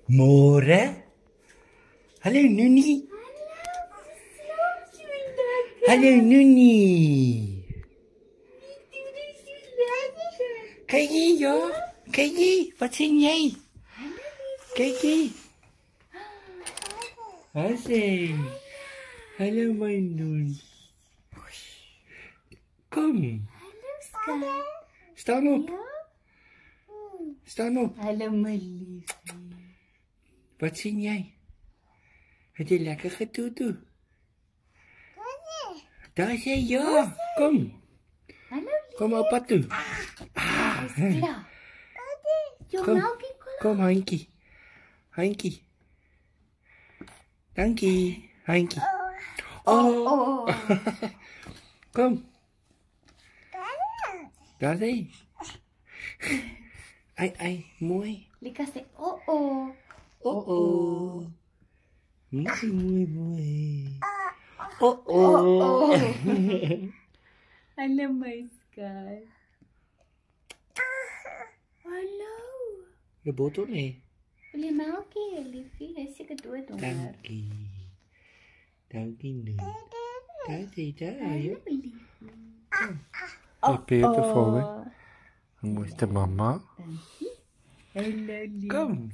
Môre. Hallo Noonie. Hallo Noonie. Kyk hier, ja. Kyk hier, wat sien jy? Kyk hier. Hasie. Hallo my Noon. Kom. Staan op. Staan op. Hallo my liefie. Wat sien jy? Het jy lekker getoetoe? Daar is jy, ja. Kom. Hallo. Kom op pad toe. Klaar. Jou Kom. melkie kom. Kom, Hankie. Hankie. Dankie, Hankie. Oh. Kom. Daar is hy. Ai, mooi. Lika sê, oh. Oh. Mooi. Oh. Hallo my skat. Hallo. Je bottel nie. Wil jy melkie, liefie? Hy is seker dood honger. Dankie nu. Daar, Hallo ja. liefie. Beautiful, hè? Mooiste mama. Hallo liefie. Kom.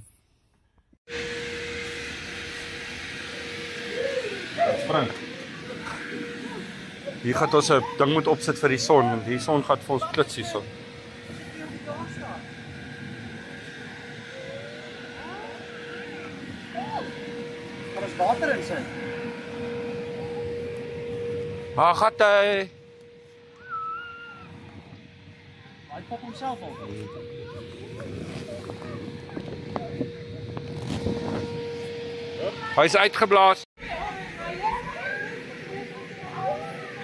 Frank. Hier gaat ons 'n ding moet opsit vir die son, want die son gaan vir ons klits hierso. Daar is water in sy. Maar gaat hy. Hy pop homself al. Hy is uitgeblaas.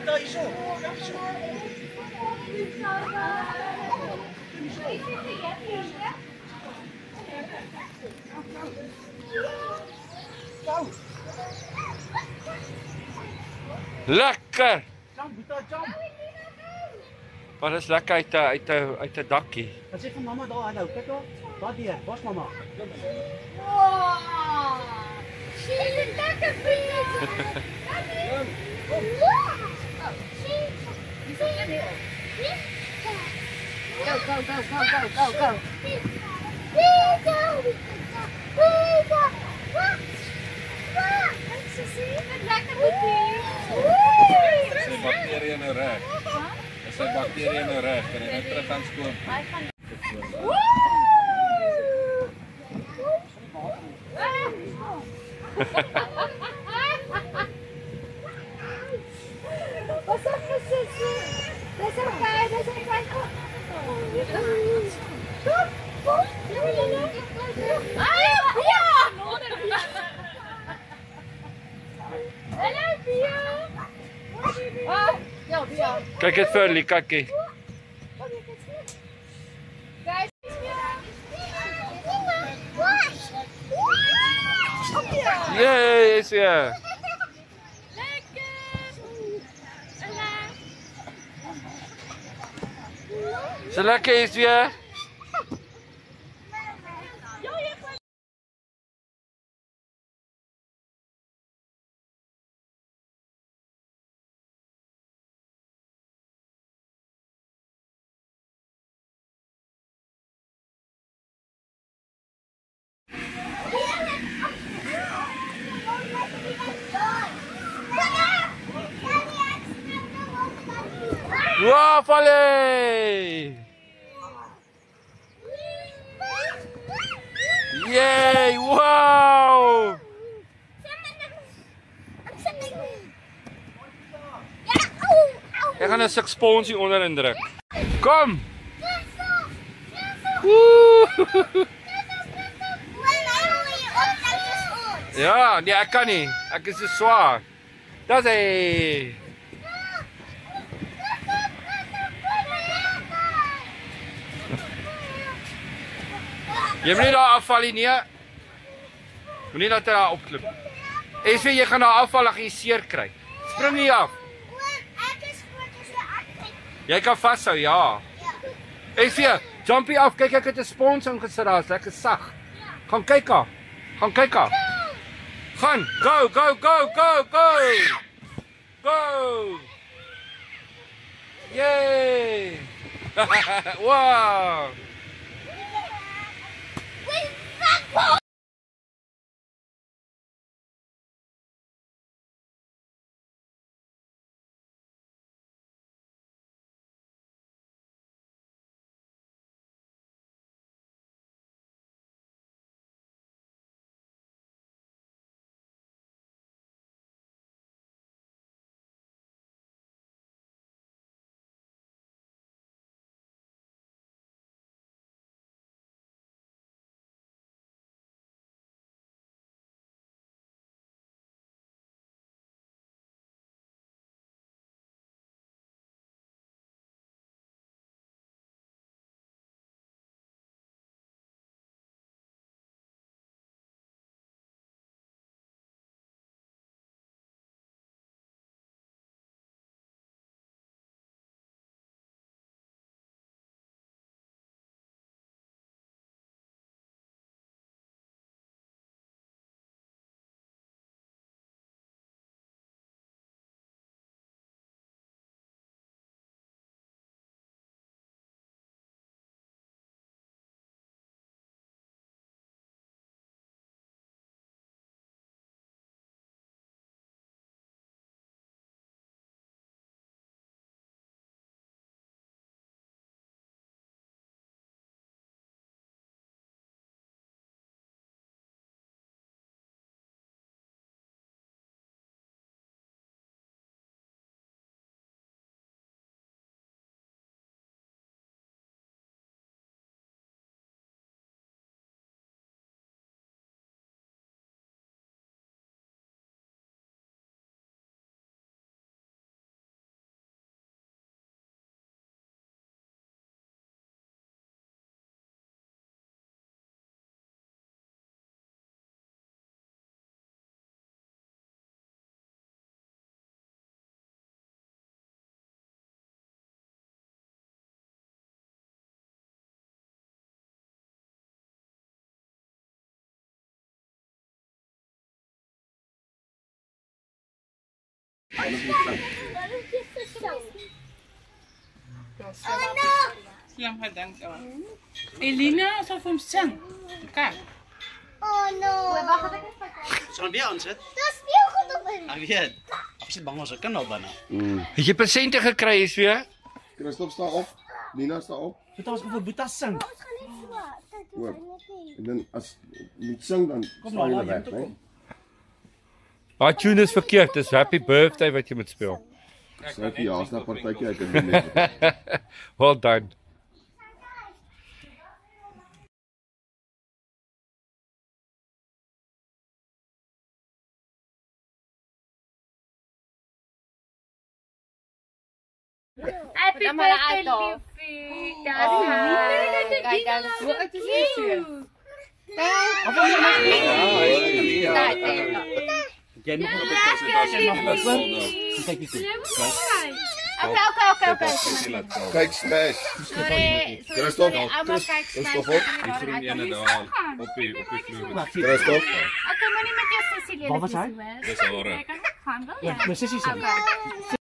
Daar hierso. Lekker. Jump, Boeta, jump. Maar dis lekker uit 'n dakkie. Wat sê van mamma daar hallo? Kyk daar. Waar die? Waar's mamma? Wow. She's a lekker beest. Go. Sy bakterieë nou reg. Is sy bakterieë nou reg? Kan jy net terug gaan skoon? Kyk dit vir Likatjie. Yes, ja. So lekker is weer. Wow, Polly! Yay! Wow! Ek gaan 'n stuk sponsie onderin druk. Kom! Ja, nee, ek kan nie. Ek is te swaar. Daar's hy. Jy moet nie daar afval nie. Moenie dat jy daar opklim. As jy gaan daar afval, dan gaan jy seer kry. Spring nie af. Jy kan vashou, ja. As jy jumpie af, kyk ek het 'n spons ingesit daar, is lekker sag. Gaan kyk haar. Gaan kyk af. Gaan, go, go, go, go, go. Go. Yay. Wow. Slim gedink aan. Elina sal vir hom sing. Kyk. Oh no. Wag, ek net kyk. Sal hom weer aansit? Dis speelgoed op in. Ek weet. Ek sit bang ons kan nou binne. Het jy persente gekry is weer? Christophe staan op. Lina staan op. Dit ons gaan vir Boeta sing. Ons gaan net so. Dit is Oop. net nie. En dan as jy sing dan Kom staan nou, jy laat weg, jy né? toe kom. Haar tune is verkeerd. Dis Happy Birthday wat jy moet speel. Sy verjaarsdag partytjie ek het nie. Well done. Happy birthday, liefie. Daddy. Kyk dan. Hoe oud is jy? Jy moet op die kyk hier toe. Okay. Kyk smash. Christophe, Christophe op. Die groen ene daar op die vloer. Wag, hier. Christophe. Okay, maar nie met jou sussie leer. Waar was hy? Dis hare. Ek kan ook gaan, wil Ja, jy? my sussie sing.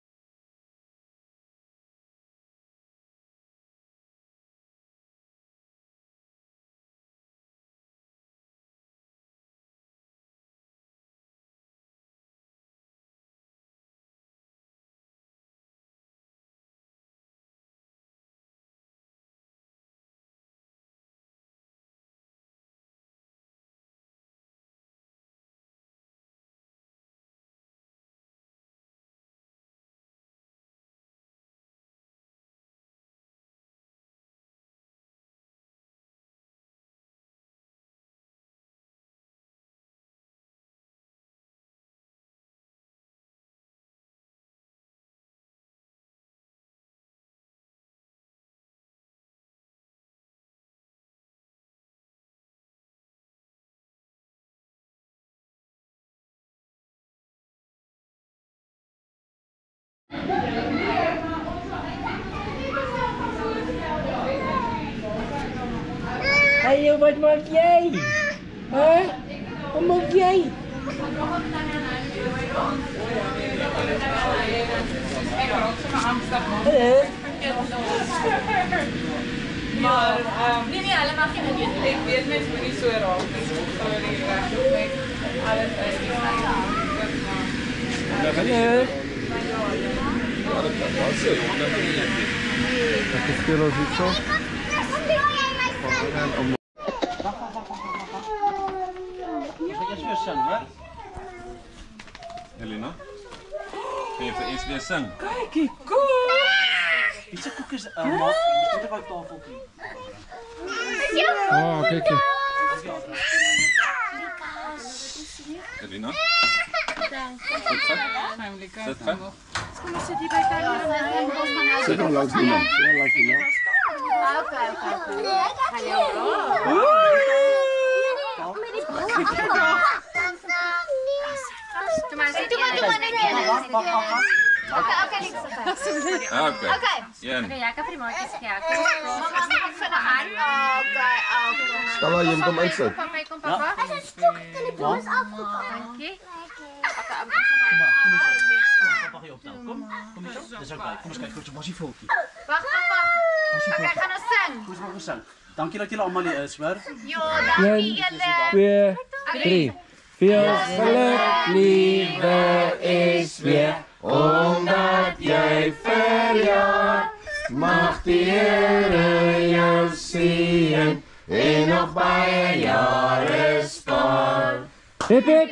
Hallo, wat maak jy? Hè? Wat maak jy? Maar, nee, hulle mag nie weet. Ek weet mens moet nie so raak nie. Alles uit. Dat is veel als iets zo. Helena, kun je voor eens weer zingen? Kijk, die koek! Die koek is maak, je moet op tafel doen. Oh, kijk eens. Helena? Zit Zit nog langs die man. Oké. Oké. Ja, kan prima. Stella, je kom uitzet. Kom papa. Kom eens kijken, was die voeltje? Wacht. Oké, gaan we zingen. Goed, we gaan zingen. Dank je dat jullie allemaal hier is, hoor. Ja, dankie julle. 2, 3. Veel geluk, lieve is weer, omdat jy verjaar. Mag die Here jou seën en nog baie jare spaar. Hip hip.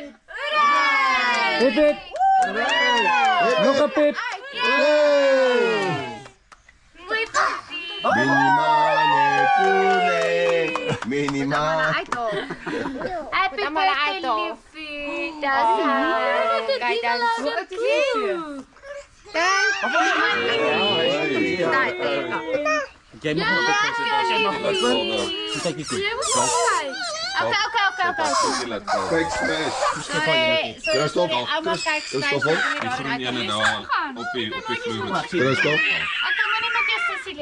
Hip hip. Nog 'n pip. Mooi papi. Minimane kule. Minimane. Happy birthday, liefie. Dis kijk dan. Wat is dit? Jij mag nog op presentatie. Jij mag nog op. Kijk die koek. Oké. Kijk, smash. Christophe. Op je vloer. Christophe.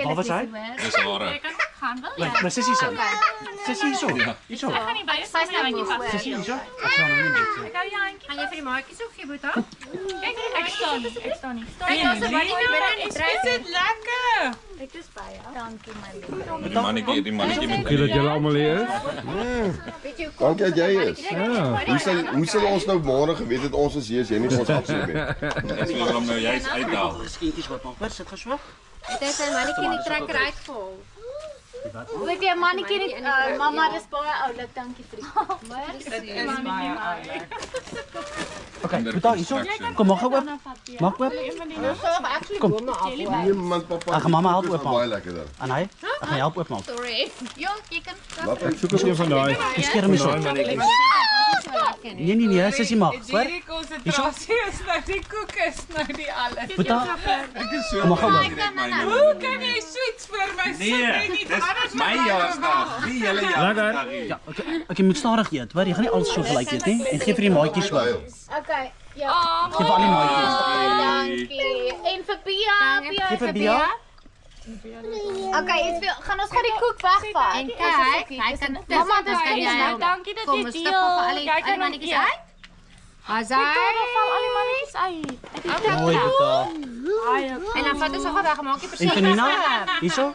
Wat was hij? Dat is waar. Maar Sissy zo. Sissy zo. Zo. Sissy zo. Gaan je vir die maatjies ook gee, Boeta? Kijk, ik sta niet. Is het lekker? Ek is baie. Dankie man. Die mannetjie met Kun je dat jullie allemaal leren? Dank dat jy is. Hoe sal ons nou môre geweet het ons is hier as jy nie vir ons afsit nie? Dis weer waarom nou jy uithaal. Skintjies wat nog. Sit geswag. Dit is 'n mannetjie die trekker uitval. Weet jy, mannetjie nie, mamma dis baie oulik, dankie vir die maar. Dit is baie oulik. Oké, Boeta, hierso. Kom mag oop. Mag oop. Kom. Niemand papa. Ag, mamma help oop Baie maak. lekker dan. En hy? Ek gaan help oop maak. Sorry. Jo, jy kan. Laat Ik zoek ook een van die. Dis keer my so. Nee, Sissy mag. Hoor. Die konsentrasie is nou die koek is nou die alles. Boeta. Ek is so Kom maar gou. Hoe kan jy suits vir my sit en nie dis my jaarsdag. Nie julle jaarsdag nie. Ja, ek moet stadig eet, hoor. Jy gaan nie alles so gelyk eet nie. En gee vir die maatjies so. Okay. Ja. Gee vir al die maatjies. Dankie. En vir Pia, Gee vir Bia. Okay, gaan ons gou die koek wegvat. En kyk, hy kan mamma dis kan jy. Dankie dat jy deel. Jy kan mannetjies uit. Azai. Val al die mannetjies uit. Mooi, Boeta. En dan vat ons gou weg, maak jy En presies. vir Nina? Hierso.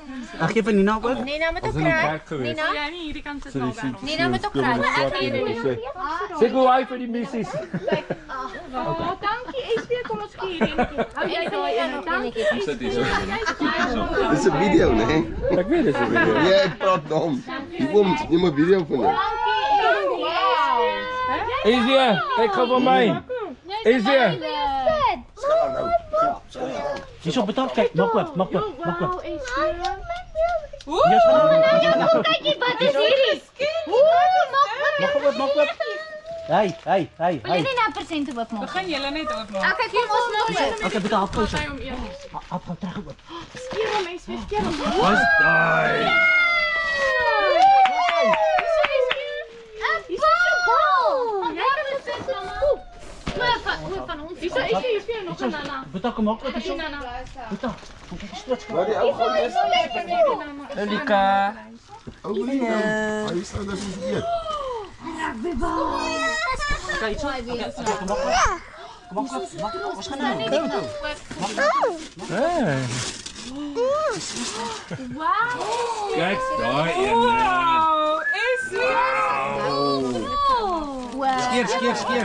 Ek gee vir Nina ook. Nina moet ook In kry. de kerk geweest. Ja, nie hierdie kant sit al daar. Nina moet ook kry. Ek gee dit. Zeg hoe hij voor die missies. Oh, dankie. Ek weer kom ons gee hierdie. Hou jy daai een, dankie. Sit hier so. Dis 'n video, né? Ik weet het zo weer. Ja, ek praat dom. Jy kom neem 'n video van jou. Is hier, kijk gewoon voor mij. Is hier. Hierso betaal kyk, maak oop. Ja, Kyk jy wat is hierdie? maak oop. Hey. Wil jy nie nou persente oopmaak? Begin julle net oopmaak. Okay, kom ons maak dit. Okay, betaal gou so. Om eers. Afgaan terug oop. Skeer hom eens, skeer hom. Was daai. Boeta, kom maak oop hierso. Boeta, kom kyk stoot. Maar die ou gaan is Elika. ou William. Hy sê dis nie eet. Kijk, zo. Kom op. Wat gaan we nou? Hey. Wauw. Kijk, daar een. Wow, is dit? Wow.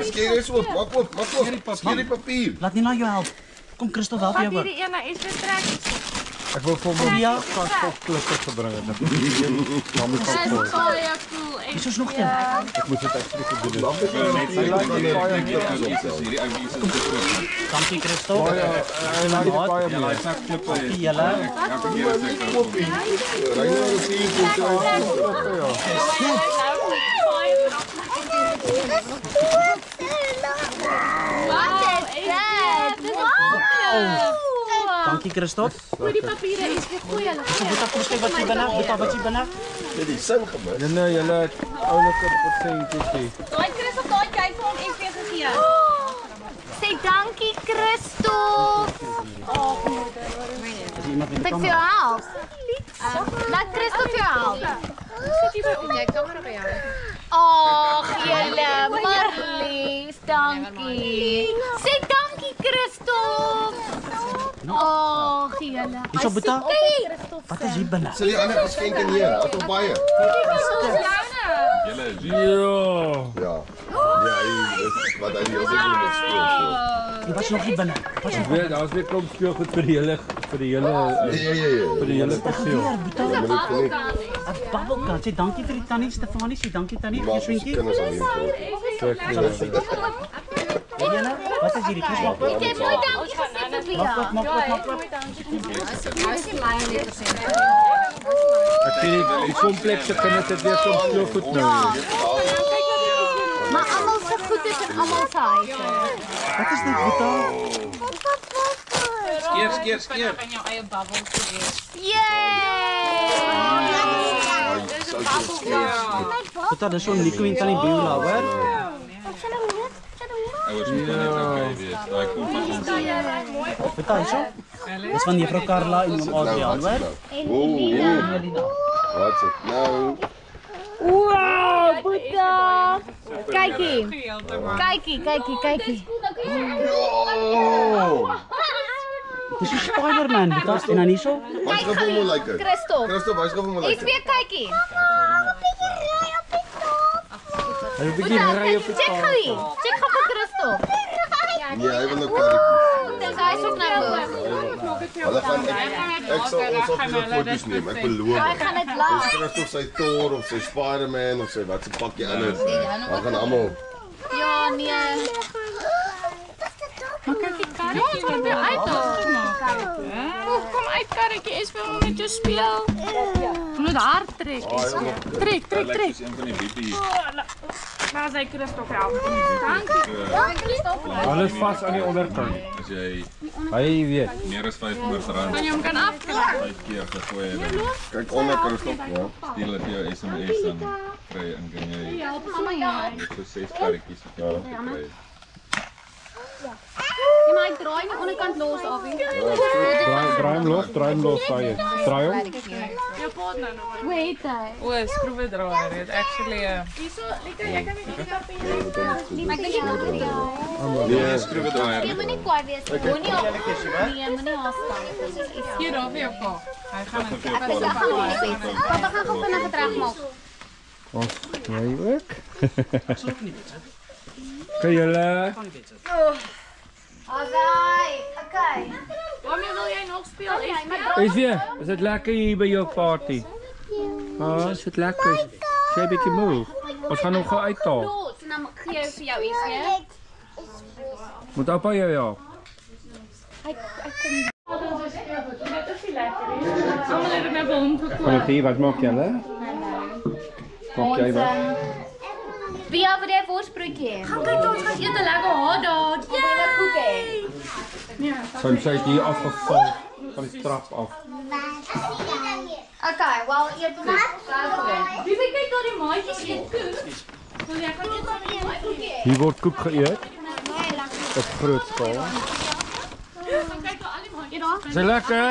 Skeer eens op, maak op. Skeer die papier. Laat Nina jou helpen. Kom, Christel, help jou. Wat hierdie ene is dit trek. Ek wil vir my Ja. klippe gebring het. Dan moet ek Dis voor. baie cool. Hier is nog een. Ek moet dit actually doen. Dankie, Christel. Hy laat die baie Ja, hy sak klippe. Dankie julle. Elke keer as ek daar kom. Dankie, Christel. Gooi die papiere is weer gooi hulle. Boeta, kom kyk wat jy binne. Boeta, wat jy binne. Dit die sin gemis. Julle het oulike persentjies hier. Daai Chris op daai kyk vir hom FV gegee. Sê dankie, Christof. Ek vir jou help. Laat Christof jou help. Sit jy by kamera by jou? Ag, julle, Marlies, dankie. Sê dankie, Christof. Ag, julle. Hierso, Boeta. Wat is hier binne? Sal die ander geskenke neer, het al baie. Julle is Ja. Ja. Ja, wat hy heel goed met speel. Hier was nog hier binne. Ek weet, daar's weer klomp speelgoed vir die hele Ja. vir die hele perseel. Een babbelkant. Sê dankie vir die tannie Stefanie. Sê dankie tannie vir jou Maar ons swinkie. kinders aan hier voor. Jana, wat is hierdie? Kies maar. Ek het nooit dankie gesê vir jou. Maak op. Ek sien die komplekse kinders het weer klomp speelgoed nou. Maar almal se goed is in almal se huise. Wat is dit, Boeta? Skeer. In jou eie bubble te wees. Yay! Boeta, dis so Nico en tannie Beulah, hoor. Ouers moet net okay wees. Daai kom van ons. Boeta, hierso. Dis van juffrou Carla en oom Adriaan, hoor. Wat's dit nou? Wow, Boeta. Kykie. Kykie. Dis so Spider-Man, Boeta. En dan hierso. Wat's gevoel moet lyk? Christof. Christof, wat's gevoel moet Ek lyk? weer kykie. Hy begin ry op die Check gou hier. Check gou vir Christof. Nee, hy wil nou karretjies. Dis hy soek nou boos. Hulle gaan ek sal ons op die foto's neem, ek beloof. Hy gaan dit Dis laat. Christof sy Thor of sy Spider-Man of sy wat se pakkie anders. Dan gaan almal. Ja, nee. Maar kyk die karretjie wat weer uit kom uit karretjie is vir hom met jou speel. Moet hard trek. Trek. Dis een van die bietjie. Maar sy Christof help. Dankie. Alles vas aan die onderkant. As jy Hy weet. meer as R500 Dan jy hom kan afkry. 5 keer gegooi het, dan Kyk onder Christof, ja. stuur hulle vir jou SMS en kry en kan jy net so 6 karretjies kry. Jy maar ek draai die onderkant los af. Draai hom los, Draai hom. Jou partner nou. Weet hy. O, skroewedraaier. Dit actually Hierso, Lika, jy kan nie die papier. Maar ek kan nie nog Nee, skroewedraaier. Jy moet nie kwaad wees nie. Moenie nee, moenie haas staan. Hier daar vir jou pa. Hy gaan dit Papa gaan gou vinnig regmaak. Jy ook? Kan julle? Asai, okay. Waarmee wil jy nog speel? Is dit lekker hier by jou party? Is dit lekker? Sy 'n bietjie moeg. Ons gaan nog gou uithaal. Los, en dan gee jy vir jou iets, hè? Moet oupa jou help? Almal het net vir hom gekoop. Quality, wat maak julle? Maak jy wat? Bia vir die voorsproetjie. Gaan kyk ons gaan eet 'n lekker hotdog. Yay! Koekie. Sy het hier afgeval van die trap af. Okay, well, eet maar. Wie wil kyk na die maatjies eet koek? Wil jy gaan eet van die maatjies? Hier word koek geëet op groot skaal. Kyk na al die maatjies. Is dit lekker?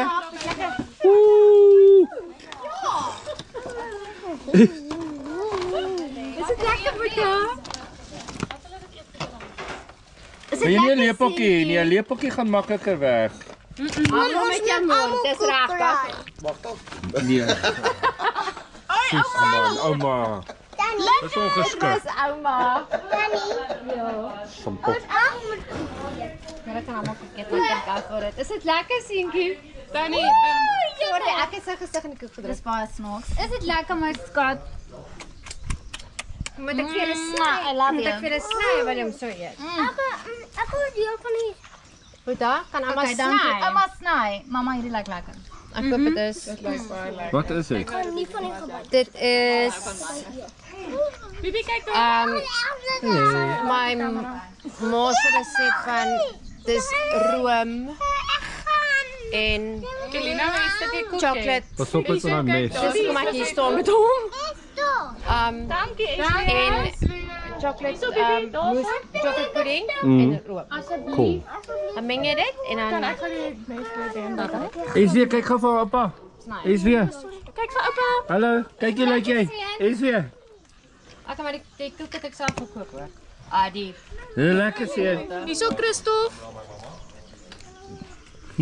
Is dit lekker vir jou? Wil jy nie 'n lepeltjie? Nee, 'n lepeltjie gaan makliker weg. Hou met jou mond, dis regtig. Nee. Sis man, ouma. Dis ongeskik. Dis ouma. Sampot. Maar ek kan almal vergeet wat ek gou vir dit. Is dit lekker seentjie? Tannie, Sorry, ek het sy gesig in die koek gedruk. Dis baie snaaks. Is dit lekker my skat? Moet ek vir julle sny? I love Moet ek you. vir julle sny wil jy hom so eet? Ek wil deel van die. Boeta, kan ouma Okay, dankie. sny? Ouma sny. Mamma hierdie lyk lekker. Ek hoop dit is. Wat is dit? Nie van die gebak. Dit is Bibi kyk daar. my ma se resep van dis room en Kelina, wil jy 'n stukkie koek hê? chocolate. Pas op met daai mes. Dis kom ek hier staan met hom. Dankie, En chocolate mousse, chocolate pudding en room. Cool. Dan meng jy dit en dan Ek gaan die mes lê. Is weer kyk gou vir oupa. Is weer. Kyk vir oupa. Hallo, kyk jy lyk jy. Is weer. ek maar die koek het ek self gekook hoor. Ah die. Lekker seun. Hierso Christof.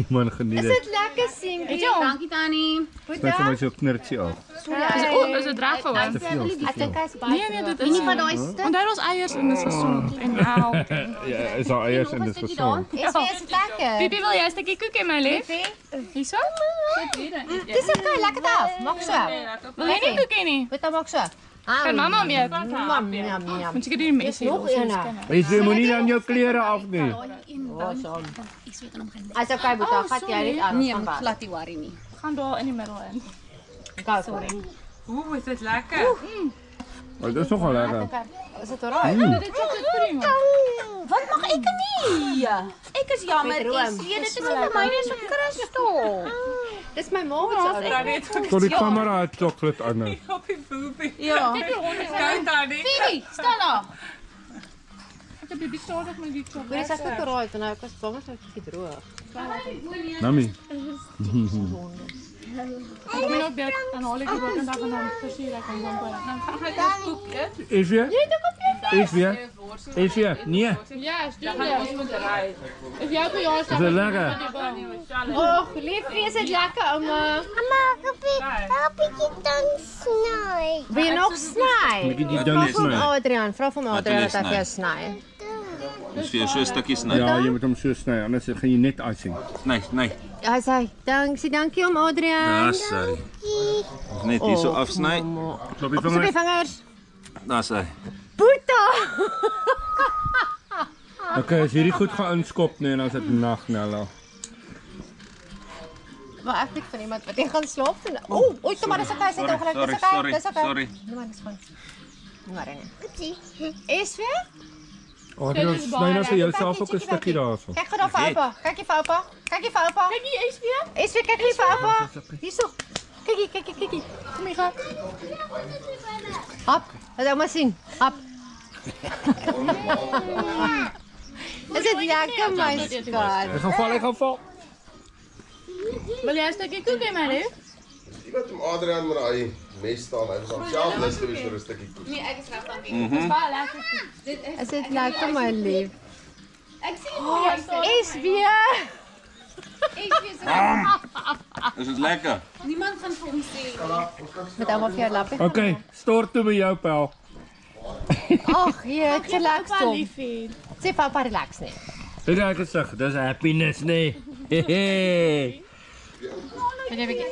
Man geniet Is dit. dit lekker seentjie? Dankie Tannie. Net vir my so knurtjie af. Is dit reg vir hom? Te veel. Ek dink hy's baie. Nee, dit is Nie van daai stuk. Onthou ons eiers in die seisoen en melk. Ja, is daar eiers in dit gesond. Is dit lekker? Bibi, wil jy 'n stukkie koek hê my lief? Hierso? Dis okay, lekker af. Maak so. Wil jy nie koek hê nie? Wat dan maak so? Kan mamma hom eet? Mam, yum, yum. Moet ek die mes hê? Nog een. Is jy moenie dan jou klere af nie. As okay, Boeta, vat jy dit aan. Nee, glad nie worry nie. Gaan daar in die middel in. Sorry. Oeh, is dit lekker? Maar dit is nogal lekker. Is dit alright? Dit is chocolate pudding. Wat mag ek nie? Ek is jammer. Met room. Ek sê dit is nie vir my nie, so Christof. Dis my ma wat sê. Tot die kamera het chocolate aan. Nou. Koppie boepie. Ja. Kyk daar nie. Bibi, staan daar. Ek het Bibi stadig met die chocolate. Dis ek het alright en ek was bang as ek droog. Nami. Kom jy nog bed dan haal ek die bord en dan gaan versier ek hom dan. Dan gaan ek eers koek eet. Is weer? Is weer? Is weer? Nee. Ja, stuur ons moet ry. Is jou verjaarsdag? Is dit lekker? Och, liefie, is dit lekker ouma? Wil jy nog sny? Ek het die Vra ding vir sny. Adrian, vra vir Adrian wil jy dat hy vir jou sny. Dis vir jou so 'n stukkie sny. Ja, jy moet hom so sny, anders gaan jy net icing. Nee. Ja, sê, dankie om Adrian. Dis sorry. Net hier so afsny. Klop die Op die vingers. vingers. Daar's hy. Boeta! Okay, as hierdie goed gaan inskop nee, dan is dit nag Nella. Maar ek kyk van iemand wat gaan slaap. Oei, toe maar dis okay, sit ongelukkig. Dis okay. Dis okay. Sorry. Nee, maar dis goed. Nee, maar nee. Is weer? Adrian, sny nou vir jouself ook 'n stukkie daarvan. Kyk gou daar vir oupa. Kykie vir oupa. Kykie vir oupa. Kykie, is weer? Is weer kykie vir oupa. Hierso. Kykie. Kom hier gaan. Hop. Laat ouma sien. Hop. Is dit lekker my skat? Ek gaan val. Wil jy 'n stukkie koek hê my lief? Jy weet om Adrian met daai mes staan, hy was self lus gewees vir 'n stukkie koek. Nee, ek is reg dankie. Dis baie lekker. Is dit lekker my lief? Ek sien Is weer. Is dit lekker? niemand gaan vir hom sê. Met ouma vir jou lappie. Okay, stort toe met jou pel. Ag, jy het relax Papa hom. liefie. Sê papa relax net. Dit raak gesig, dis happiness nee. Hehe. Wil jy bietjie?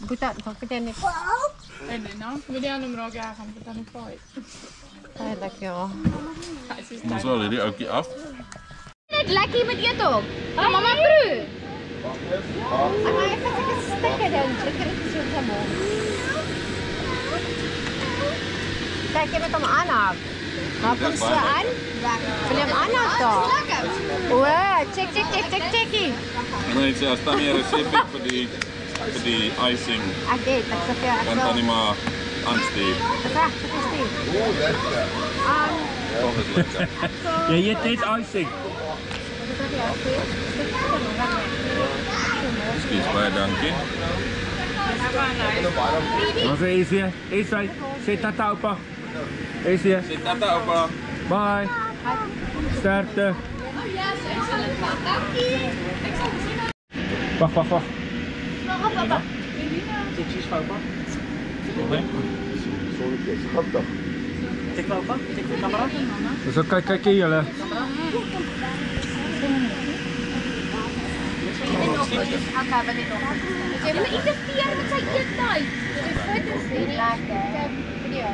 Boeta, pak dit net. En nou, wil jy aan hom raak ja, gaan dit dan nie vaai. Baie lekker ja. Ons sal hierdie ouetjie af. Net lekker met eet op. Mamma proe. Ek maar ek het 'n stukkie dan, lekker dit so te maak. Kyk jy met hom aanhak. Maak hom so aan. Wil jy hom aanhak daar? O, check. En hy sê as dan nie 'n resep het vir die icing, Ek het, ek sê vir kan dan nie maar aansteek. Ek sê. O, lekker. Tog is lekker. Jy eet net icing. Skus baie dankie. Ons is hier. Is hy? Sê tata oupa. Is hier. Sê tata oupa. Bye. Sterkte. yes, excellent pa. Dankie. Wag. Papa. Check cheese papa. Check papa. Check die camera. Dis ok, kyk hier julle. Jy moet interfereer met sy eettyd. Sy foto's is lekker. Video.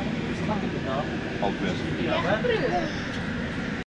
Al twee. Ja, proe.